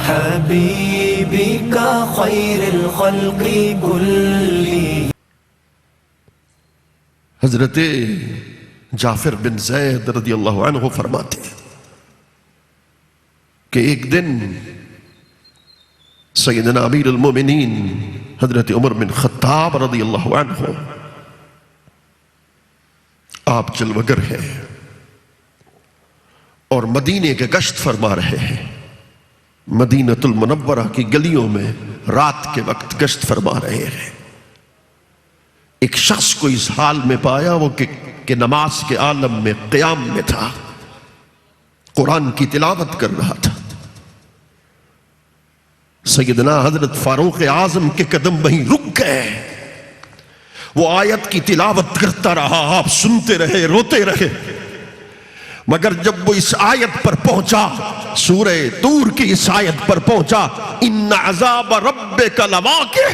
حبيبك خير الخلق كلهم. حضرت جعفر بن زید رضی اللہ عنہ فرماتے ہیں کہ ایک دن سیدنا امیر المومنین حضرت عمر بن خطاب رضی اللہ عنہ آپ جلوگر ہیں اور مدینے کے گشت فرما رہے ہیں. مدینۃ المنورہ کی گلیوں میں رات کے وقت گشت فرما رہے ہیں. ایک شخص کو اس حال میں پایا وہ کہ نماز کے عالم میں قیام میں تھا, قرآن کی تلاوت کر رہا تھا. سیدنا حضرت فاروق اعظم کے قدم وہیں رک گئے. وہ آیت کی تلاوت کرتا رہا, آپ سنتے رہے, روتے رہے. مگر جب وہ اس آیت پر پہنچا, سورہ طور کی اس آیت پر پہنچا, ان عذاب ربک لواقع,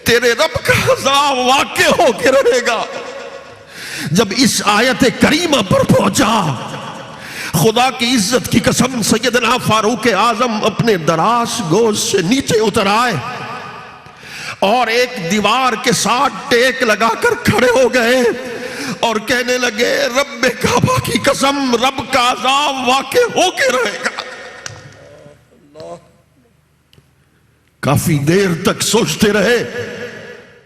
تیرے رب کا عذاب واقع ہو کے رہے گا. جب اس آیت کریمہ پر پہنچا, خدا کی عزت کی قسم سیدنا فاروق اعظم اپنے دراز گوش سے نیچے اتر آئے اور ایک دیوار کے ساتھ ٹیک لگا کر کھڑے ہو گئے اور کہنے لگے, رب کعبہ کی قسم, رب کا عذاب واقع ہو کے رہے گا. کافی دیر تک سوچتے رہے,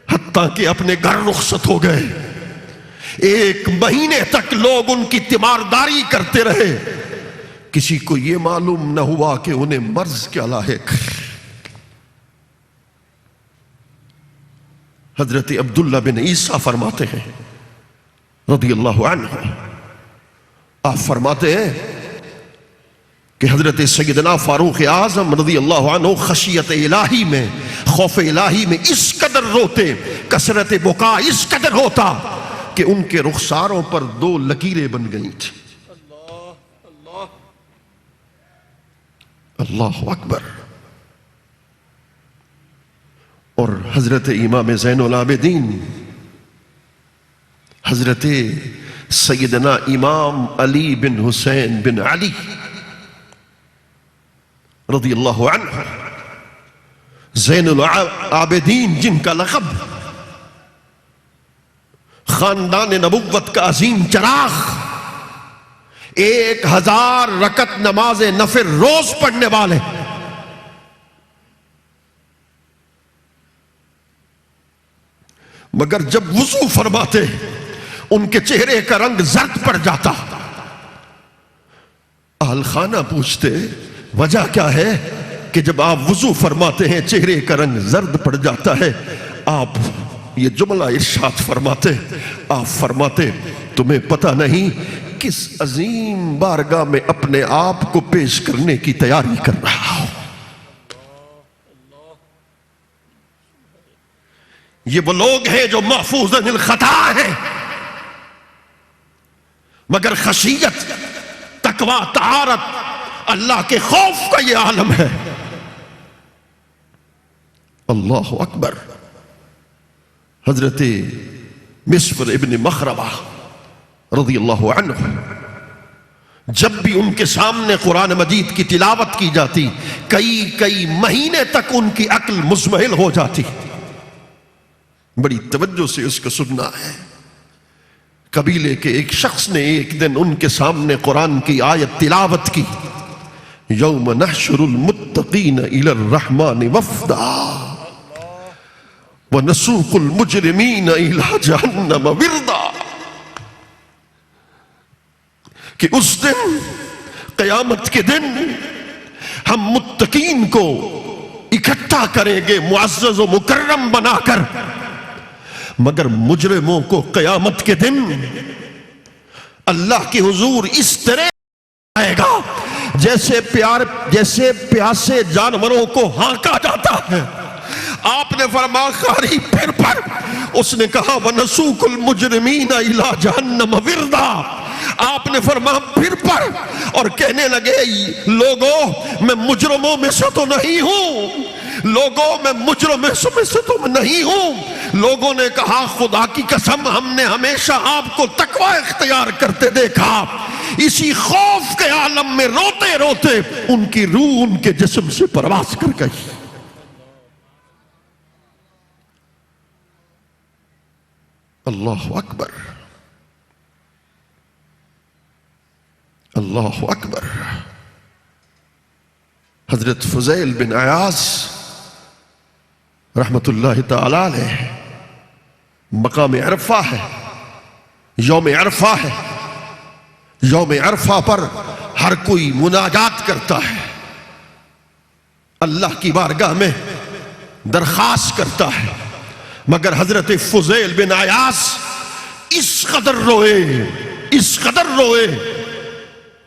حتیٰ کہ اپنے گھر رخصت ہو گئے. ایک مہینے تک لوگ ان کی تیمارداری کرتے رہے. کسی کو یہ معلوم نہ ہوا کہ انہیں مرض کیا لاحق. حضرت عبداللہ بن عیسیٰ فرماتے ہیں رضی اللہ عنہ, آپ فرماتے ہیں کہ حضرت سیدنا فاروق اعظم رضی اللہ عنہ خشیت الہی میں, خوف الہی میں اس قدر روتے, کثرت بکا اس قدر ہوتا کہ ان کے رخساروں پر 2 لکیریں بن گئی تھی. اللہ اکبر. اور حضرت امام زین العابدین حضرت سیدنا امام علی بن حسین بن علی رضی اللہ عنہ, زین العابدین جن کا لقب, خاندان نبوت کا عظیم چراغ, 1000 رکعت نماز نفل روز پڑھنے والے, مگر جب وضو فرماتے ان کے چہرے کا رنگ زرد پڑ جاتا. اہل خانہ پوچھتے وجہ کیا ہے کہ جب آپ وضو فرماتے ہیں چہرے کا رنگ زرد پڑ جاتا ہے. آپ یہ جملہ ارشاد فرماتے, آپ فرماتے تمہیں پتہ نہیں کس عظیم بارگاہ میں اپنے آپ کو پیش کرنے کی تیاری کر رہا ہوں. یہ وہ لوگ ہیں جو محفوظ عن الخطا ہیں, مگر خشیت, تقوی, طہارت, اللہ کے خوف کا یہ عالم ہے. اللہ اکبر. حضرت مسفر ابن مخرمہ رضی اللہ عنہ, جب بھی ان کے سامنے قرآن مجید کی تلاوت کی جاتی, کئی مہینے تک ان کی عقل مزمحل ہو جاتی. بڑی توجہ سے اس کو سننا ہے. قبیلے کے ایک شخص نے ایک دن ان کے سامنے قرآن کی آیت تلاوت کی, یوم نحشر المتقین الی الرحمن وفدا وَنَسُوقُ الْمُجْرِمِينَ إِلَىٰ جَهَنَّمَ وِرْدًا, کہ اس دن, قیامت کے دن, ہم متقین کو اکٹھا کریں گے معزز و مکرم بنا کر, مگر مجرموں کو قیامت کے دن اللہ کے حضور اس طرح آئے گا جیسے پیاسے جانوروں کو ہانکا جاتا ہے. آپ نے فرمایا خاری پھر پر, اس نے کہا وَنَسُوقُ الْمُجْرِمِينَ إِلَىٰ جَهَنَّمَ وِرْدًا. آپ نے فرمایا پھر پر, اور کہنے لگے لوگوں میں مجرموں میں سے تو نہیں ہوں, لوگوں میں مجرموں میں سے تو نہیں ہوں, لوگوں نے کہا خدا کی قسم ہم نے ہمیشہ آپ کو تقوی اختیار کرتے دیکھا. اسی خوف کے عالم میں روتے روتے ان کی روح ان کے جسم سے پرواز کر گئی. اللہ اکبر، اللہ اکبر. حضرت فضیل بن عیاض رحمت اللہ تعالی علیہ، مقام عرفہ ہے، یوم عرفہ ہے. یوم عرفہ پر ہر کوئی مناجات کرتا ہے، اللہ کی بارگاہ میں درخواست کرتا ہے، مگر حضرت فضیل بن عیاض اس قدر روئے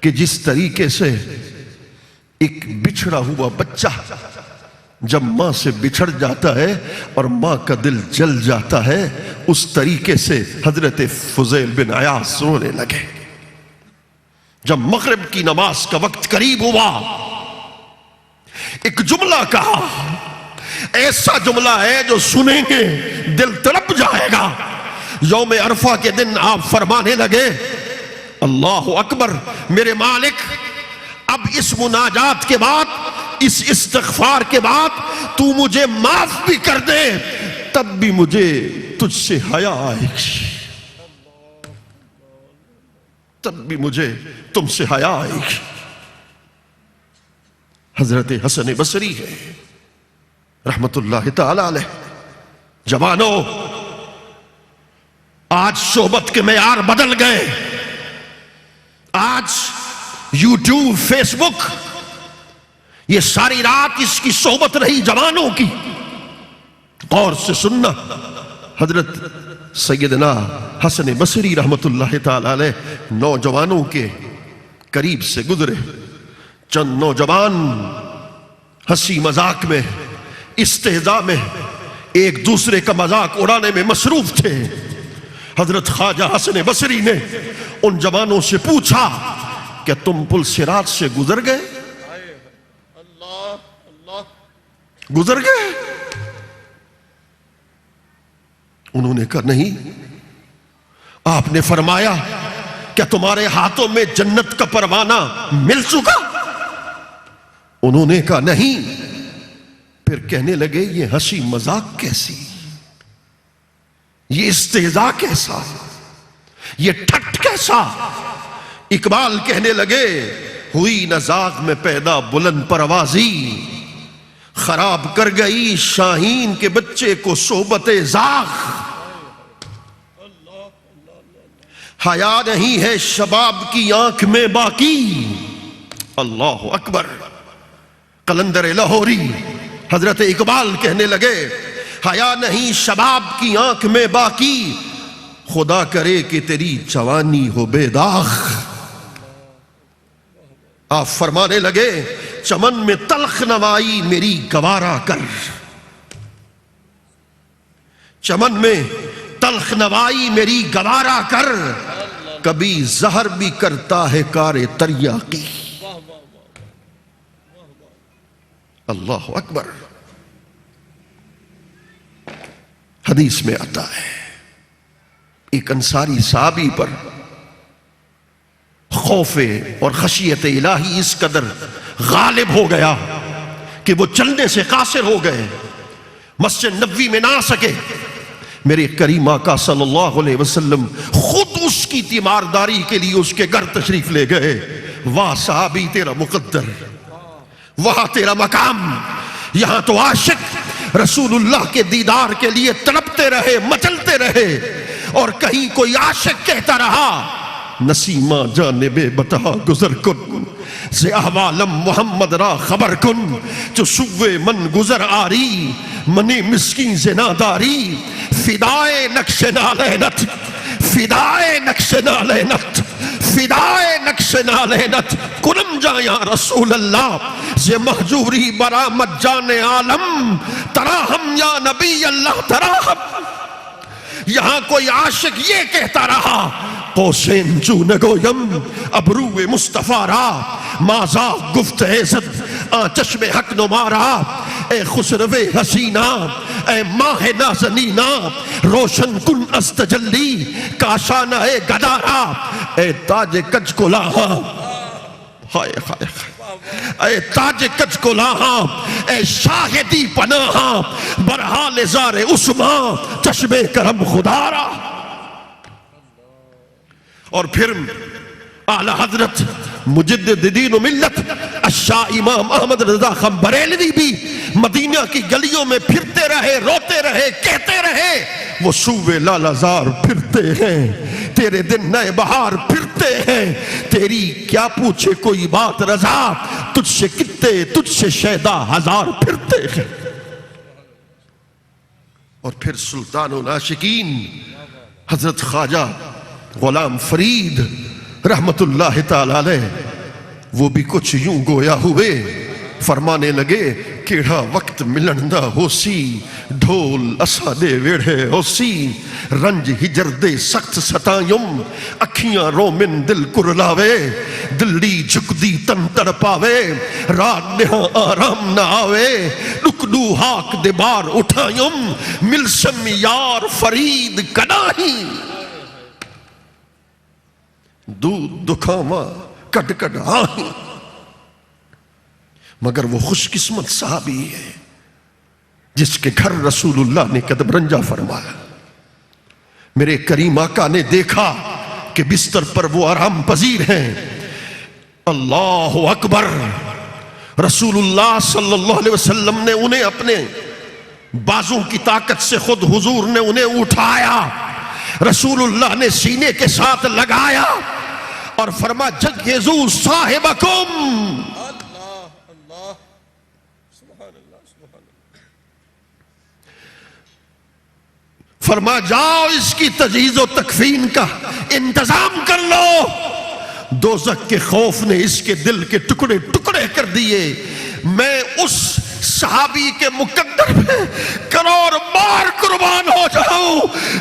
کہ جس طریقے سے ایک بچھڑا ہوا بچہ جب ماں سے بچھڑ جاتا ہے اور ماں کا دل جل جاتا ہے، اس طریقے سے حضرت فضیل بن عیاض رونے لگے. جب مغرب کی نماز کا وقت قریب ہوا، ایک جملہ کہا، ایسا جملہ ہے جو سنیں گے دل تڑپ جائے گا. یوم عرفہ کے دن آپ فرمانے لگے، اللہ اکبر میرے مالک، اب اس مناجات کے بعد، اس استغفار کے بعد تو مجھے معاف بھی کر دے، تب بھی مجھے تجھ سے حیا آئے گی، تب بھی مجھے تم سے حیا آئے گی. حضرت حسن بصری ہے رحمت اللہ تعالی علیہ. جوانوں، آج صحبت کے معیار بدل گئے. آج یوٹیوب، فیس بک، یہ ساری رات اس کی صحبت رہی جوانوں کی. غور سے سننا، حضرت سیدنا حسن بصری رحمت اللہ تعالی علیہ نوجوانوں کے قریب سے گزرے. چند نوجوان ہنسی مذاق میں، استہزاء میں، ایک دوسرے کا مذاق اڑانے میں مصروف تھے. حضرت خواجہ حسن بصری نے ان جوانوں سے پوچھا، کیا تم پل صراط سے گزر گئے؟ گزر گئے؟ انہوں نے کہا نہیں. آپ نے فرمایا، کیا تمہارے ہاتھوں میں جنت کا پروانہ مل چکا؟ انہوں نے کہا نہیں. پھر کہنے لگے، یہ ہنسی مذاق کیسی، یہ استہزاء کیسا، یہ ٹھٹ کیسا؟ اقبال کہنے لگے، ہوئی نہ زاغ میں پیدا بلند پروازی، خراب کر گئی شاہین کے بچے کو صحبت زاغ. حیا نہیں ہے شباب کی آنکھ میں باقی. اللہ اکبر. قلندر لاہوری حضرت اقبال کہنے لگے، حیا نہیں شباب کی آنکھ میں باقی، خدا کرے کہ تیری جوانی ہو بے داغ. آپ فرمانے لگے، چمن میں تلخ نوائی میری گوارا کر. چمن میں تلخ نوائی میری گوارا کر، کبھی زہر بھی کرتا ہے کار تریاقی. اللہ اکبر. حدیث میں آتا ہے، ایک انصاری صحابی پر خوف اور خشیت الہی اس قدر غالب ہو گیا کہ وہ چلنے سے قاصر ہو گئے، مسجد نبوی میں نہ آ سکے. میرے کریم آقا صلی اللہ علیہ وسلم خود اس کی تیمارداری کے لیے اس کے گھر تشریف لے گئے. واہ صحابی تیرا مقدر، وہاں تیرا مقام. یہاں تو عاشق رسول اللہ کے دیدار کے لیے تڑپتے رہے، مچلتے رہے، اور کہیں کوئی عاشق کہتا رہا، نسیمہ جانب بتا گزر کن، سے احوالم محمد را خبر کن، جو سوے من گزر آری، منی مسکین سے ناداری، فدائے نقش نالینت، فدائے نقش نالینت، فدائے نقش نالینت، کنم جا یا رسول اللہ، سے محجوری برآمد جان عالم، تراہم یا نبی اللہ تراہم. یہاں کوئی عاشق یہ کہتا رہا، قوسین جو نگویم ابرو مصطفیٰ را، مازا گفت عزت آ چشم حق نمارا، اے خسرو حسینہ، اے ماہ نازنینہ، روشن کن از تجلی کاشانہ اے گدارا، اے تاج کج کو لاہا، ہائے ہائے اے تاج کج کو لاہا، اے شاہدی پناہا، برحال زار عثمان چشم کرم خدارا۔ اور پھر اعلی حضرت مجدد دین و ملت الشاہ امام احمد رضا خان بریلوی بھی مدینہ کی گلیوں میں پھرتے رہے، روتے رہے، کہتے رہے وہ صوبے لالہ زار پھرتے ہیں، تیرے دن نئے بہار پھرتے ہیں، تیری کیا پوچھے کوئی بات رضا، تجھ سے کتے تجھ سے شیدا ہزار پھرتے ہیں۔ اور پھر سلطان العاشقین حضرت خواجہ غلام فرید رحمت اللہ تعالی علیہ وہ بھی کچھ یوں گویا ہوئے، فرمانے لگے کیڑا وقت ملن دا ہو سی، ڈھول اسا دے ویڑے ہو سی، رنج ہجر دے سخت ستائم، اکھیاں رومن دل کرلاوے، دلی جھکدی تن تڑپاوے، رات نہاں آرام نہ آوے، لکڈو ہاک دے بار اٹھائم، ملسم یار فرید کداہی، دودھ دکھاواں کٹ کٹ آہیں۔ مگر وہ خوش قسمت صحابی ہے جس کے گھر رسول اللہ نے قدم رنجہ فرمایا، میرے کریم آقا نے دیکھا کہ بستر پر وہ آرام پذیر ہیں، اللہ اکبر، رسول اللہ صلی اللہ علیہ وسلم نے انہیں اپنے بازوں کی طاقت سے خود حضور نے انہیں اٹھایا، رسول اللہ نے سینے کے ساتھ لگایا اور فرما جگیزو صاحبکم، فرما جاؤ اس کی تجہیز و تکفین کا انتظام کر لو۔ دوزخ کے خوف نے اس کے دل کے ٹکڑے ٹکڑے کر دیے، میں اس صحابی کے مقدر میں کروڑ بار قربان ہو جاؤں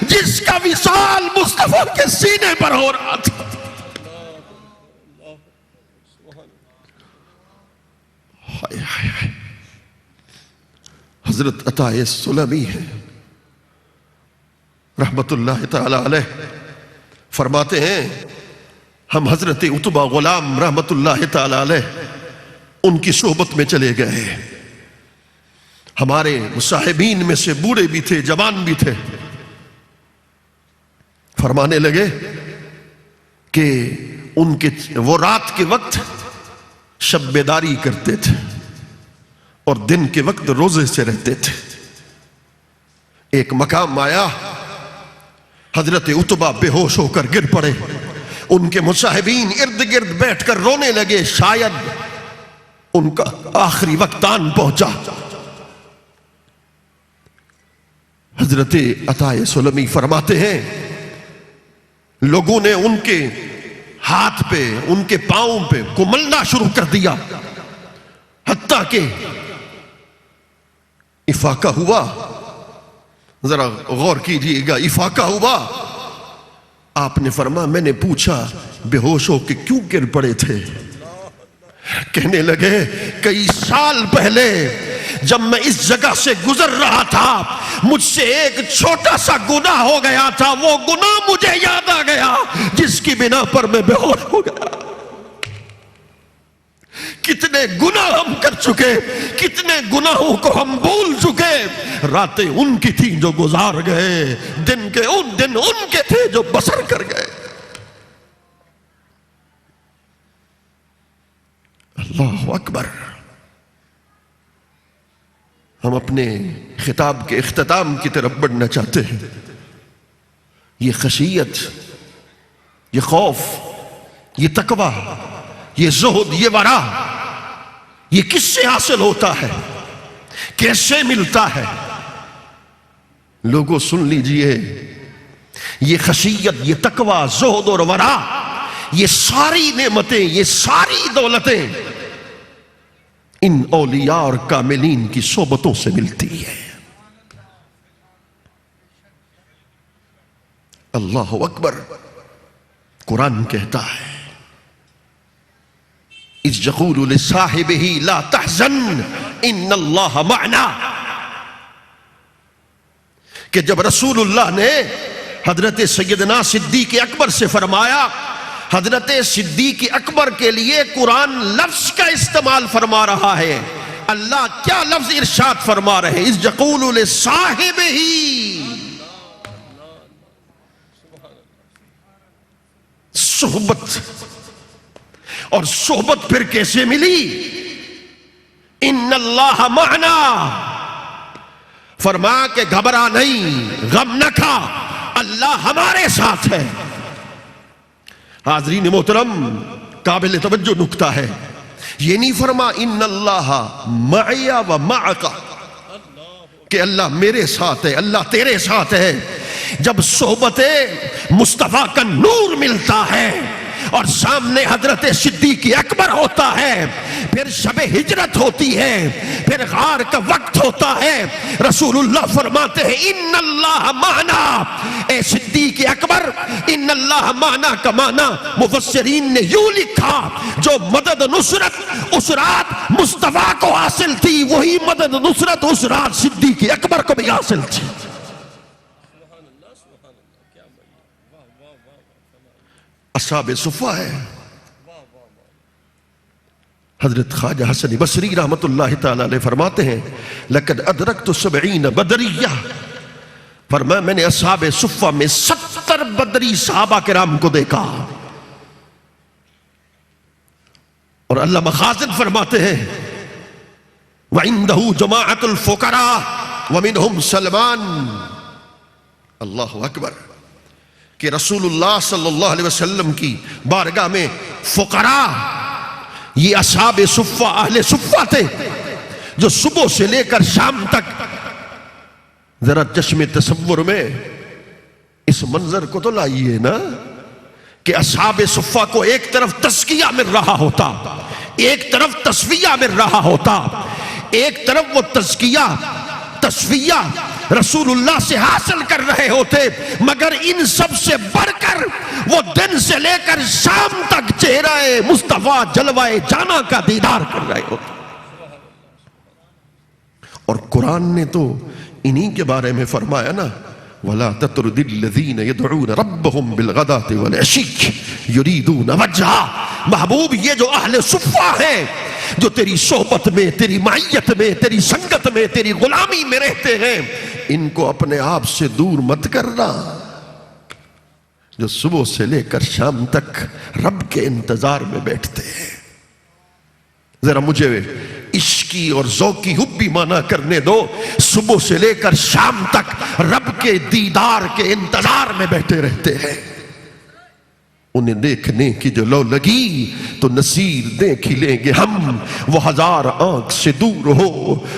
جس کا وصال مصطفیٰ کے سینے پر ہو رہا تھا۔ حضرت عطا سلمی ہے رحمت اللہ تعالی علیہ فرماتے ہیں ہم حضرت عتبہ غلام رحمت اللہ تعالی علیہ ان کی صحبت میں چلے گئے، ہمارے مصاحبین میں سے بوڑھے بھی تھے، جوان بھی تھے، فرمانے لگے کہ وہ رات کے وقت شب بیداری کرتے تھے اور دن کے وقت روزے سے رہتے تھے۔ ایک مقام آیا، حضرت عتبہ بے ہوش ہو کر گر پڑے، ان کے مصاحبین ارد گرد بیٹھ کر رونے لگے، شاید ان کا آخری وقت آن پہنچا۔ حضرت عطا سلمی فرماتے ہیں لوگوں نے ان کے ہاتھ پہ ان کے پاؤں پہ کملنا شروع کر دیا، حتیٰ کہ افاقہ ہوا، ذرا غور کیجئے گا، افاقہ ہوا۔ آپ نے فرمایا میں نے پوچھا بے ہوش ہو کہ کیوں گر پڑے تھے؟ کہنے لگے کئی سال پہلے جب میں اس جگہ سے گزر رہا تھا مجھ سے ایک چھوٹا سا گناہ ہو گیا تھا، وہ گناہ مجھے یاد آ گیا جس کی بنا پر میں بے ہوش ہو گیا۔ کتنے گناہ ہم کر چکے، کتنے گناہوں کو ہم بھول چکے، راتیں ان کی تھیں جو گزار گئے، دن ان کے تھے جو بسر کر گئے۔ اللہ اکبر۔ ہم اپنے خطاب کے اختتام کی طرف بڑھنا چاہتے ہیں۔ یہ خشیت، یہ خوف، یہ تقوی، یہ زہد، یہ ورع، یہ کس سے حاصل ہوتا ہے، کیسے ملتا ہے؟ لوگوں سن لیجئے، یہ خشیت، یہ تقوی، زہد اور ورع، یہ ساری نعمتیں، یہ ساری دولتیں ان اولیاء اور کاملین کی صحبتوں سے ملتی ہے۔ اللہ اکبر۔ قرآن کہتا ہے اِذْ يَقُولُ لِصَاحِبِهِ لَا تَحْزَنْ ان اللہ معنا، کہ جب رسول اللہ نے حضرت سیدنا صدیق اکبر سے فرمایا، حضرت صدیق اکبر کے لیے قرآن لفظ کا استعمال فرما رہا ہے، اللہ کیا لفظ ارشاد فرما رہے ہیں؟ اذ یقول لصاحبہ، صحبت، اور صحبت پھر کیسے ملی؟ ان اللہ معنا، فرمایا کہ گھبرا نہیں، غم نہ کھا، اللہ ہمارے ساتھ ہے۔ حاضرین محترم، قابل توجہ نکتہ ہے، یہ نہیں فرما ان اللہ معی و معک، کہ اللہ میرے ساتھ ہے، اللہ تیرے ساتھ ہے۔ جب صحبت مصطفیٰ کا نور ملتا ہے اور سامنے حضرت صدیق اکبر ہوتا ہے، پھر شب ہجرت ہوتی ہے، پھر غار کا وقت ہوتا ہے، رسول اللہ فرماتے ہیں ان اللہ معنا۔ اے صدیق اکبر، ان اللہ معنا کا معنی مفسرین نے یوں لکھا، جو مدد نصرت اس رات مصطفیٰ کو حاصل تھی، وہی مدد نصرت اس رات صدیق اکبر کو بھی حاصل تھی۔ اصحاب صفہ ہے۔ حضرت خواجہ حسن بصری رحمت اللہ تعالی علیہ فرماتے ہیں لقد ادرکت 70 بدریہ، فرمایا میں نے اصحاب صفہ میں 70 بدری صحابہ کرام کو دیکھا۔ اور علامہ خازن فرماتے ہیں وَعِنْدَهُ جَمَاعَةُ الْفُقَرَاءِ وَمِنْهُمْ سلمان۔ اللہ اکبر، کہ رسول اللہ صلی اللہ علیہ وسلم کی بارگاہ میں فقراء، یہ اصحاب صفہ، اہل صفہ تھے، جو صبح سے لے کر شام تک، ذرا چشم تصور میں اس منظر کو تو لائیے نا، کہ اصحاب صفہ کو ایک طرف تزکیہ مل رہا ہوتا، ایک طرف تصفیہ مل رہا ہوتا، ایک طرف وہ تزکیہ تصفیہ رسول اللہ سے حاصل کر رہے ہوتے، مگر ان سب سے بڑھ کر وہ دن سے لے کر شام تک چہرہ مصطفیٰ جلوہ جانا کا دیدار کر رہے ہوتے۔ اور قرآن نے تو انہی کے بارے میں فرمایا نا، وَلَا تَطْرُدِ الَّذِينَ يَدْعُونَ رَبَّهُمْ بِالْغَدَاةِ وَالْعَشِيِّ يُرِيدُونَ وَجْهَهُ۔ محبوب، یہ جو اہل صفہ ہیں، جو تیری صحبت میں، تیری معیت میں، تیری سنگت میں، تیری غلامی میں رہتے ہیں، ان کو اپنے آپ سے دور مت کرنا۔ جو صبح سے لے کر شام تک رب کے انتظار میں بیٹھتے ہیں، ذرا مجھے عشقی اور ذوقی حبی معنی کرنے دو، صبح سے لے کر شام تک رب کے دیدار کے انتظار میں بیٹھے رہتے ہیں۔ انہیں دیکھنے کی جو لو لگی تو نصیر دیکھ ہی لیں گے ہم، وہ ہزار آنکھ سے دور ہو،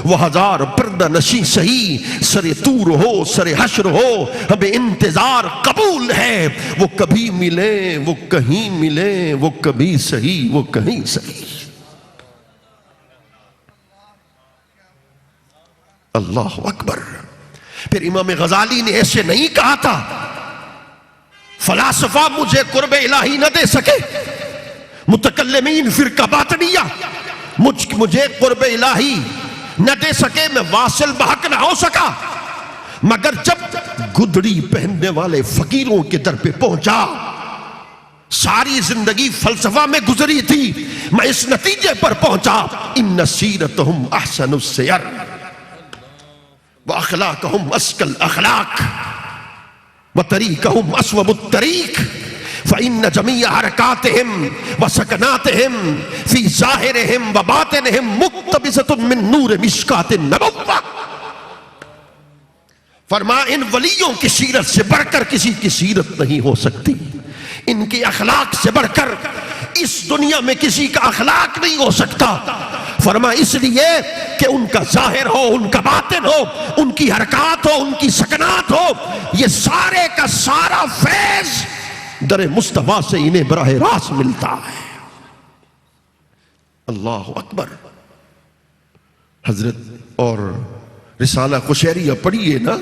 وہ ہزار پردہ نشی سہی، سر طور ہو سر حشر ہو، ہمیں انتظار قبول ہے۔ وہ کبھی ملیں وہ کہیں ملیں، وہ کبھی سہی وہ کہیں سہی۔ اللہ اکبر۔ پھر امام غزالی نے ایسے نہیں کہا تھا فلاسفہ مجھے قرب الہی نہ دے سکے، متکلمین فرقہ باطنیہ مجھے قرب الہی نہ دے سکے، میں واصل بحق نہ ہو سکا، مگر جب گدڑی پہننے والے فقیروں کے در پہ پہنچا، ساری زندگی فلسفہ میں گزری تھی، میں اس نتیجے پر پہنچا، ان سیرتہم احسن السیر واخلاقہم ازکی الاخلاق وطریقہم اصوب الطریق فإن جميع حرکاتہم وسکناتہم فی ظاہرہم وباطنہم مقتبسۃ من نور مشکاۃ النبوہ۔ فرما ان ولیوں کی سیرت سے بڑھ کر کسی کی سیرت نہیں ہو سکتی، ان کے اخلاق سے بڑھ کر اس دنیا میں کسی کا اخلاق نہیں ہو سکتا۔ فرما اس لیے کہ ان کا ظاہر ہو، ان کا باطن ہو، ان کی حرکات ہو، ان کی سکنات ہو، یہ سارے کا سارا فیض در مصطفیٰ سے انہیں براہ راست ملتا ہے۔ اللہ اکبر۔ حضرت اور رسالہ قشیریہ پڑھیے نا،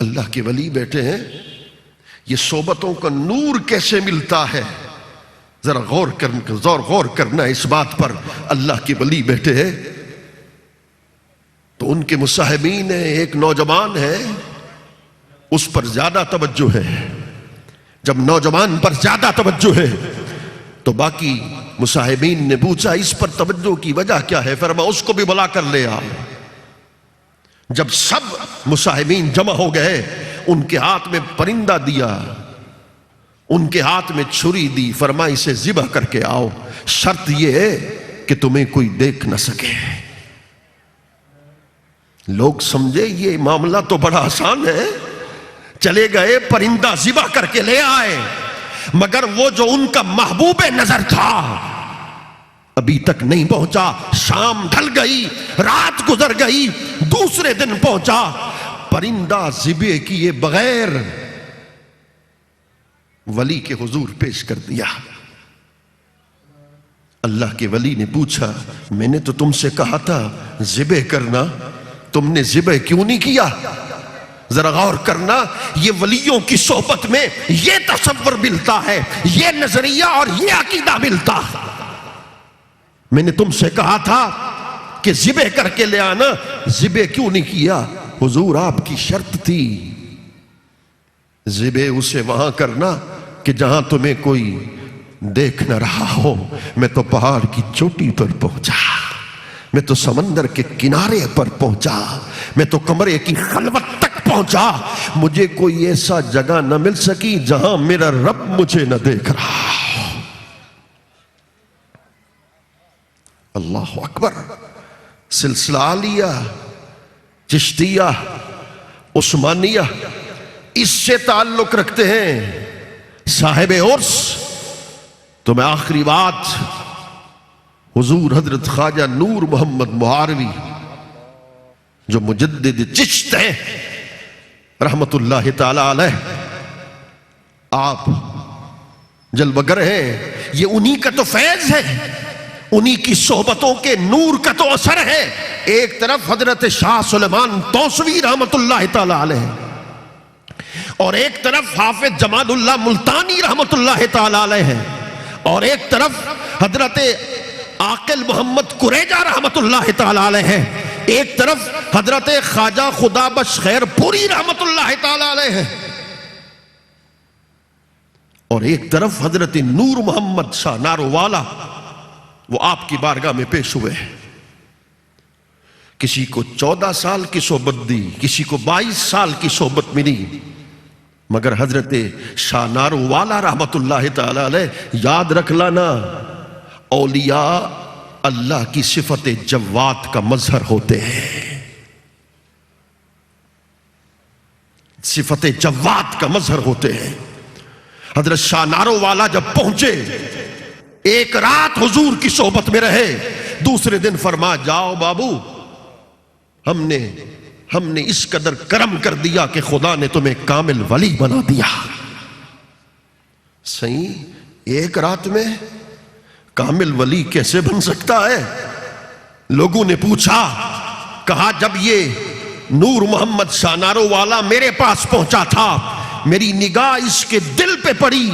اللہ کے ولی بیٹھے ہیں، یہ صحبتوں کا نور کیسے ملتا ہے، ذرا غور کرنا اس بات پر، اللہ کے ولی بیٹھے ہیں تو ان کے مصاحبین ہیں، ایک نوجوان ہے اس پر زیادہ توجہ ہے. جب نوجوان پر زیادہ توجہ ہے تو باقی مصاحبین نے پوچھا اس پر توجہ کی وجہ کیا ہے؟ فرمایا اس کو بھی بلا کر لے آؤ. جب سب مصاحبین جمع ہو گئے، ان کے ہاتھ میں پرندہ دیا، ان کے ہاتھ میں چھری دی، فرمایا اسے ذبح کر کے آؤ، شرط یہ ہے کہ تمہیں کوئی دیکھ نہ سکے. لوگ سمجھے یہ معاملہ تو بڑا آسان ہے، چلے گئے پرندہ ذبح کر کے لے آئے، مگر وہ جو ان کا محبوب نظر تھا ابھی تک نہیں پہنچا. شام ڈھل گئی، رات گزر گئی، دوسرے دن پہنچا، پرندہ ذبح کیے بغیر ولی کے حضور پیش کر دیا. اللہ کے ولی نے پوچھا میں نے تو تم سے کہا تھا ذبح کرنا، تم نے ذبح کیوں نہیں کیا؟ ذرا غور کرنا، یہ ولیوں کی صحبت میں یہ تصور ملتا ہے، یہ نظریہ اور یہ عقیدہ ملتا ہے. میں نے تم سے کہا تھا کہ ذبح کر کے لے آنا، ذبح کیوں نہیں کیا؟ حضور آپ کی شرط تھی ذبح اسے وہاں کرنا کہ جہاں تمہیں کوئی دیکھ نہ رہا ہو. میں تو پہاڑ کی چوٹی پر پہنچا، میں تو سمندر کے کنارے پر پہنچا، میں تو کمرے کی خلوت تک پہنچا، مجھے کوئی ایسا جگہ نہ مل سکی جہاں میرا رب مجھے نہ دیکھ رہا ہو. اللہ اکبر. سلسلہ عالیہ، چشتیہ، عثمانیہ اس سے تعلق رکھتے ہیں. صاحب عرس تو میں آخری بات، حضور حضرت خواجہ نور محمد مہاروی جو مجدد چشت ہیں رحمت اللہ تعالی علیہ، آپ جلوگر ہیں، یہ انہی کا تو فیض ہے، انہی کی صحبتوں کے نور کا تو اثر ہے. ایک طرف حضرت شاہ سلیمان توسوی رحمت اللہ تعالی علیہ، اور ایک طرف حافظ جمال اللہ ملتانی رحمت اللہ تعالی علیہ ہے، اور ایک طرف حضرت عاقل محمد قریجہ رحمت اللہ تعالی علیہ ہے، ایک طرف حضرت خواجہ خدا بخش خیر پوری رحمت اللہ تعالی علیہ ہے، اور ایک طرف حضرت نور محمد شاہ نارووالا، وہ آپ کی بارگاہ میں پیش ہوئے. کسی کو 14 سال کی صحبت دی، کسی کو 22 سال کی صحبت ملی، مگر حضرت شاہ نارووالا رحمت اللہ تعالی علیہ یاد رکھ لانا، اولیاء اللہ کی صفت جواد کا مظہر ہوتے ہیں، صفت جواد کا مظہر ہوتے ہیں. حضرت شاہ نارووالا جب پہنچے، ایک رات حضور کی صحبت میں رہے، دوسرے دن فرما جاؤ بابو، ہم نے اس قدر کرم کر دیا کہ خدا نے تمہیں کامل ولی بنا دیا. صحیح، ایک رات میں کامل ولی کیسے بن سکتا ہے؟ لوگوں نے پوچھا، کہا جب یہ نور محمد شاہ نارووالا میرے پاس پہنچا تھا، میری نگاہ اس کے دل پہ پڑی،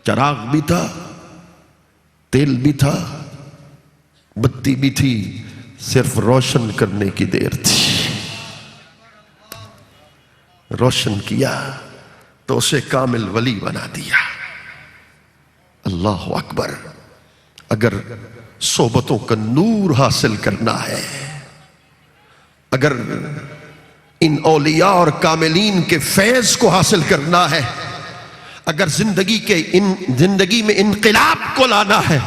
چراغ بھی تھا، تیل بھی تھا، بتی بھی تھی، صرف روشن کرنے کی دیر تھی. روشن کیا تو اسے کامل ولی بنا دیا. اللہ اکبر. اگر صحبتوں کا نور حاصل کرنا ہے، اگر ان اولیاء اور کاملین کے فیض کو حاصل کرنا ہے، اگر زندگی میں انقلاب کو لانا ہے،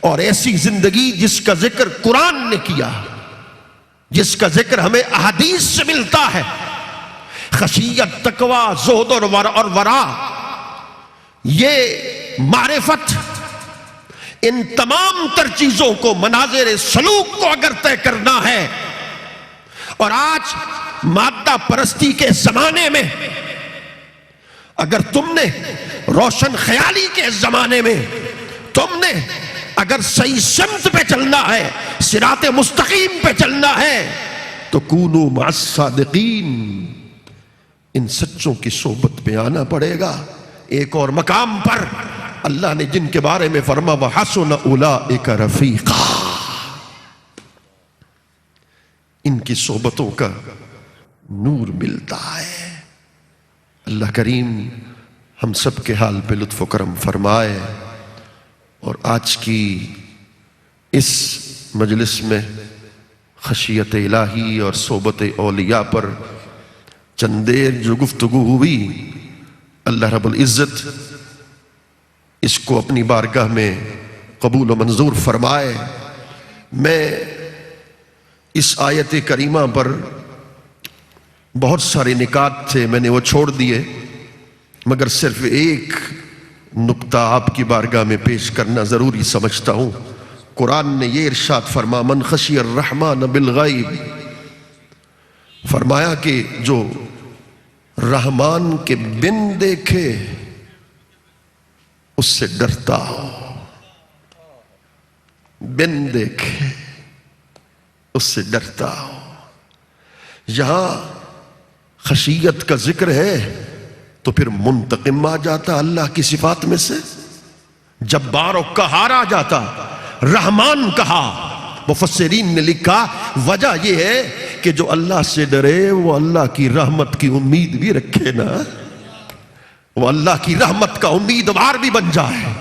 اور ایسی زندگی جس کا ذکر قرآن نے کیا، جس کا ذکر ہمیں احادیث سے ملتا ہے، خشیت، تقوی، زہد اور ورع، یہ معرفت، ان تمام تر چیزوں کو، مناظر سلوک کو اگر طے کرنا ہے، اور آج مادہ پرستی کے زمانے میں اگر تم نے روشن خیالی کے زمانے میں تم نے اگر صحیح سمت پہ چلنا ہے، صراط مستقیم پہ چلنا ہے، تو کونوا مع الصادقین، ان سچوں کی صحبت میں آنا پڑے گا. ایک اور مقام پر اللہ نے جن کے بارے میں فرما وَحَسُنَ أُولَئِكَ رَفِيقًا، ان کی صحبتوں کا نور ملتا ہے۔ اللہ کریم ہم سب کے حال پہ لطف و کرم فرمائے، اور آج کی اس مجلس میں خشیت الہی اور صحبت اولیاء پر چند دیر جو گفتگو ہوئی، اللہ رب العزت اس کو اپنی بارگاہ میں قبول و منظور فرمائے۔ میں اس آیت کریمہ پر بہت سارے نکات تھے، میں نے وہ چھوڑ دیے، مگر صرف ایک نقطہ آپ کی بارگاہ میں پیش کرنا ضروری سمجھتا ہوں۔ قرآن نے یہ ارشاد فرما من خشی الرحمن بالغیب، فرمایا کہ جو رحمان کے بن دیکھے اس سے ڈرتا ہو، بن دیکھے اس سے ڈرتا ہو۔ یہاں خشیت کا ذکر ہے تو پھر منتقم آ جاتا اللہ کی صفات میں سے، جبار و قہار آ جاتا، رحمان کہا۔ مفسرین نے لکھا وجہ یہ ہے کہ جو اللہ سے ڈرے وہ اللہ کی رحمت کی امید بھی رکھے نا، وہ اللہ کی رحمت کا امیدوار بھی بن جائے۔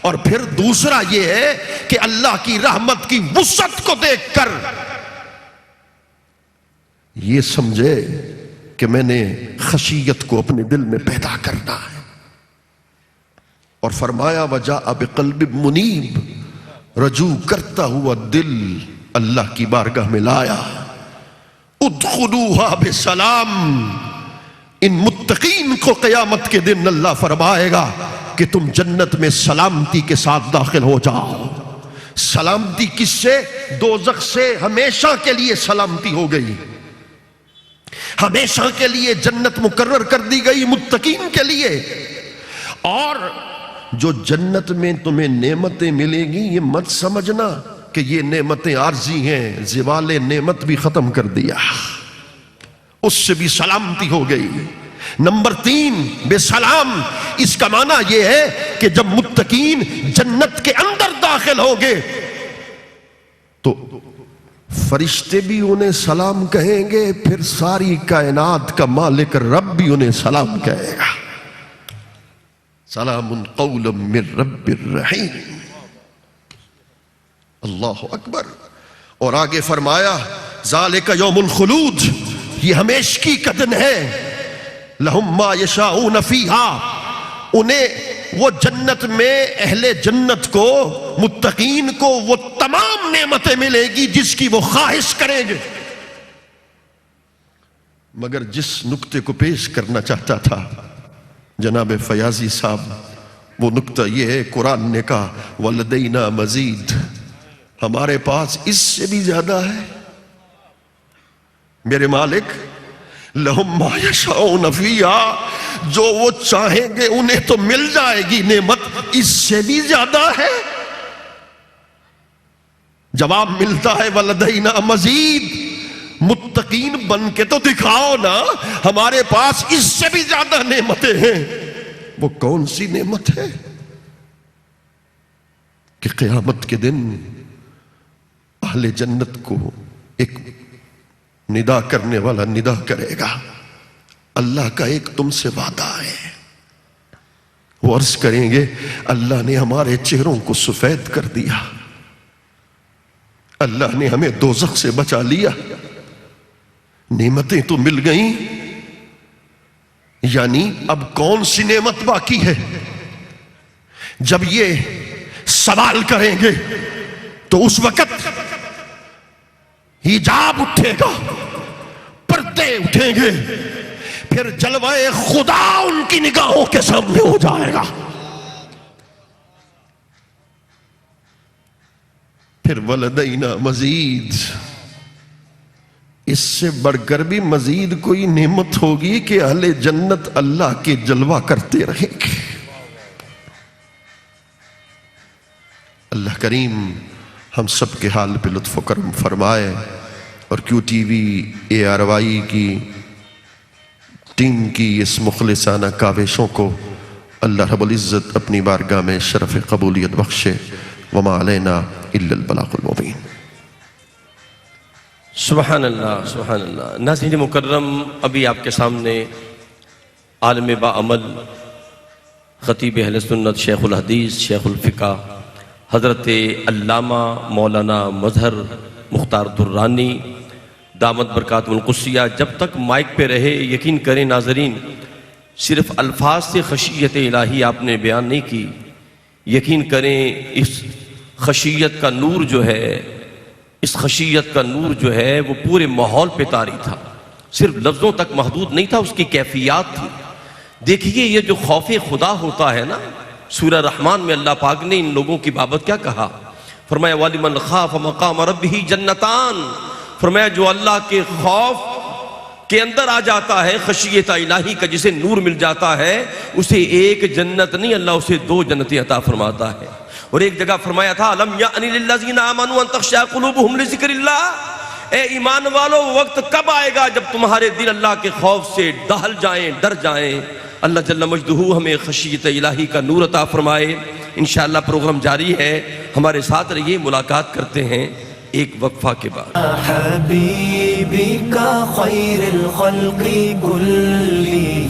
اور پھر دوسرا یہ ہے کہ اللہ کی رحمت کی وسعت کو دیکھ کر یہ سمجھے کہ میں نے خشیت کو اپنے دل میں پیدا کرنا ہے۔ اور فرمایا وجاء بقلب منیب، رجوع کرتا ہوا دل اللہ کی بارگاہ میں لایا۔ ادخلوها بسلام، ان متقین کو قیامت کے دن اللہ فرمائے گا کہ تم جنت میں سلامتی کے ساتھ داخل ہو جاؤ۔ سلامتی کس سے؟ دوزخ سے ہمیشہ کے لیے سلامتی ہو گئی، ہمیشہ کے لیے جنت مقرر کر دی گئی متقین کے لیے۔ اور جو جنت میں تمہیں نعمتیں ملیں گی یہ مت سمجھنا کہ یہ نعمتیں عارضی ہیں، زوال نعمت بھی ختم کر دیا، اس سے بھی سلامتی ہو گئی۔ نمبر 3 بے سلام، اس کا معنی یہ ہے کہ جب متقین جنت کے اندر داخل ہوں گے تو فرشتے بھی انہیں سلام کہیں گے، پھر ساری کائنات کا مالک رب بھی انہیں سلام کہے گا۔ سلام قولا من رب الرحیم، اللہ اکبر۔ اور آگے فرمایا ذالک یوم الخلود، یہ ہمیشگی کا دن ہے۔ لہم ما یشاؤون فیہا، انہیں وہ جنت میں اہل جنت کو، متقین کو وہ تمام نعمتیں ملے گی جس کی وہ خواہش کریں گے۔ مگر جس نقطے کو پیش کرنا چاہتا تھا جناب فیاضی صاحب، وہ نقطہ یہ ہے قرآن نے کہا وَلَدَيْنَا مزید، ہمارے پاس اس سے بھی زیادہ ہے۔ میرے مالک لہم ما یشاؤون فیہا، جو وہ چاہیں گے انہیں تو مل جائے گی نعمت، اس سے بھی زیادہ ہے۔ جواب ملتا ہے وَلَدَيْنَا مزید، متقین بن کے تو دکھاؤ نا، ہمارے پاس اس سے بھی زیادہ نعمتیں ہیں۔ وہ کون سی نعمت ہے؟ کہ قیامت کے دن اہل جنت کو ایک ندا کرنے والا ندا کرے گا، اللہ کا ایک تم سے وعدہ ہے۔ وہ عرض کریں گے اللہ نے ہمارے چہروں کو سفید کر دیا، اللہ نے ہمیں دوزخ سے بچا لیا، نعمتیں تو مل گئیں، یعنی اب کون سی نعمت باقی ہے؟ جب یہ سوال کریں گے تو اس وقت حجاب اٹھے گا، پردے اٹھیں گے، پھر جلوہ خدا ان کی نگاہوں کے سامنے ہو جائے گا۔ پھر وَلَدَيْنَا مزید، اس سے بڑھ کر بھی مزید کوئی نعمت ہوگی کہ اہل جنت اللہ کے جلوہ کرتے رہیں گے۔ اللہ کریم ہم سب کے حال پہ لطف و کرم فرمائے، اور کیو ٹی وی ARY کی ٹیم کی اس مخلصانہ کاوشوں کو اللہ رب العزت اپنی بارگاہ میں شرف قبولیت بخشے. وما علینا الا البلاغ المبین. سبحان اللہ سبحان اللہ. ناظرین مکرم، ابھی آپ کے سامنے عالم با عمل، خطیب اہل سنت، شیخ الحدیث، شیخ الفقہ حضرت علامہ مولانا مظہر مختار درانی دامت برکاتہ القدسیہ جب تک مائک پہ رہے، یقین کریں ناظرین، صرف الفاظ سے خشیت الہی آپ نے بیان نہیں کی. یقین کریں اس خشیت کا نور جو ہے، اس خشیت کا نور جو ہے وہ پورے ماحول پہ طاری تھا، صرف لفظوں تک محدود نہیں تھا، اس کی کیفیات تھی. دیکھیے یہ جو خوف خدا ہوتا ہے نا، سورہ رحمان میں اللہ پاک نے ان لوگوں کی بابت کیا کہا؟ فرمایا وَلِمَنْ خَافَ مَقَامَ رَبِّهِ جَنَّتَانِ. فرمایا جو اللہ کے خوف کے اندر آ جاتا ہے، خشیت الہی کا جسے نور مل جاتا ہے، اسے ایک جنت نہیں، اللہ اسے 2 جنتیں عطا فرماتا ہے. اور ایک جگہ فرمایا تھا أَلَمْ يَأْنِ لِلَّذِينَ آمَنُوا أَن تَخْشَعَ قُلُوبُهُمْ لِذِكْرِ اللَّهِ. اے ایمان والو، وقت کب آئے گا جب تمہارے دل اللہ کے خوف سے دہل جائیں، ڈر جائیں. اللہ جل مجدہ ہمیں خشیت الہی کا نور عطا فرمائے. انشاءاللہ پروگرام جاری ہے، ہمارے ساتھ رہیے، ملاقات کرتے ہیں ایک وقفہ کے بعد. حبیبی کا خیر الخلق کلی